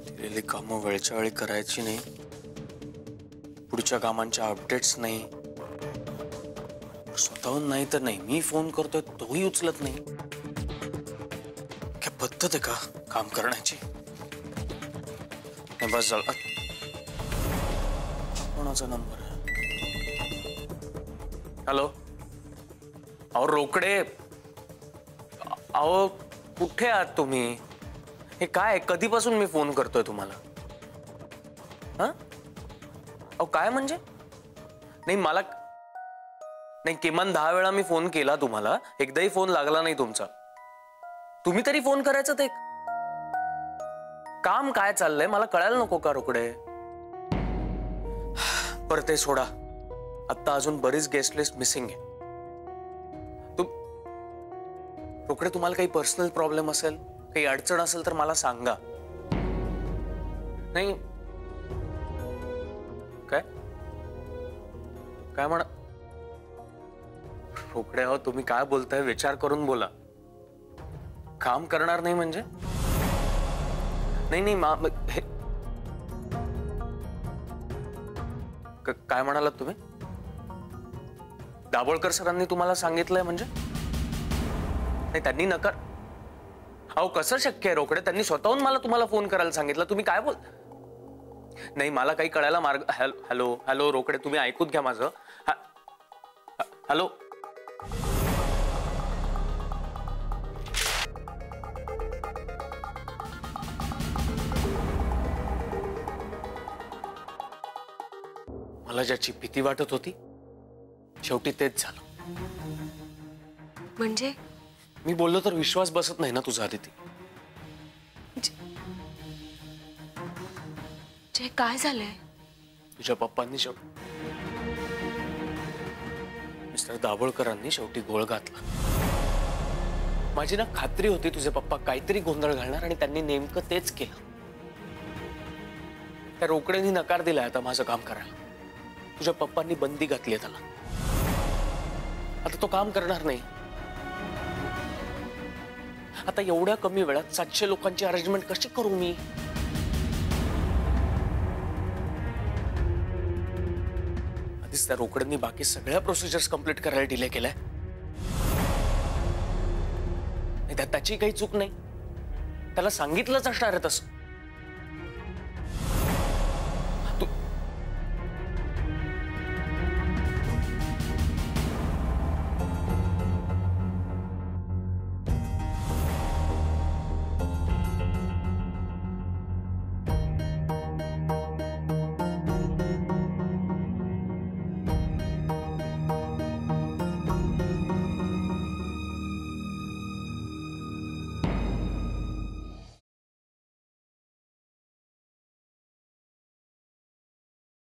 दिलेली कामं वेळच्या वेळी करायची नाही, पुढच्या कामांच्या अपडेट्स नाही, स्वतःहून नाही तर नाही, मी फोन करतोय तोही उचलत नाही। काय पद्धत आहे का काम करण्याची? नाही बस झालं। कोणाचा नंबर आहे? हॅलो, अहो रोकडे, अहो कुठे आहात तुम्ही? हे काय, कधीपासून मी फोन करतोय तुम्हाला? हा अहो काय म्हणजे? नाही मला नाही, किमान 10 वेळा मी फोन केला तुम्हाला, एकदाही फोन लागला नाही तुमचा। तुम्ही तरी फोन करायचं ते काम काय चाललंय मला कळायला नको का रोकडे? पर ते सोडा, आता अजून बरीच गेस्ट लिस्ट मिसिंग आहे। रोकडे तुम्हाला काही पर्सनल प्रॉब्लेम असेल, काही अडचण असेल तर मला सांगा। नाही काय काय म्हणा रोकडे? हो तुम्ही काय बोलताय विचार करून बोला। काम करणार नाही म्हणजे? नाही नाही हे काय म्हणालात तुम्ही? दाभोळकर सरांनी तुम्हाला सांगितलंय म्हणजे? नाही त्यांनी नकार, अहो कसं शक्य आहे रोकडे? त्यांनी स्वतःहून मला तुम्हाला फोन करायला सांगितलं, तुम्ही काय बोल? नाही मला काही कळायला मार्ग। हॅलो हॅलो रोकडे, तुम्ही ऐकून घ्या माझं। हॅलो, मला ज्याची भीती वाटत होती शेवटी तेच झालं। म्हणजे मी बोललो तर विश्वास बसत नाही ना तुझा आदिती। जे काय झालंय? तुझ्या पप्पांनी मिस्टर दाभोळकरांनी शेवटी गोळ घातला। माझी ना खात्री होती तुझे पप्पा काहीतरी गोंधळ घालणार आणि त्यांनी नेमकं तेच केलं। त्या रोकड्यांनी नकार दिलाय आता माझं काम करायला। तुझ्या पप्पांनी बंदी घातली आहे त्याला, आता तो काम करणार नाही। आता एवढ्या कमी वेळात 700 लोकांची अरेंजमेंट कशी करू मी? आधीच त्या रोकड्यांनी बाकी सगळ्या प्रोसिजर्स कंप्लीट करायला डिले केलाय। त्याची काही चूक नाही, त्याला सांगितलंच असणार आहे तसं।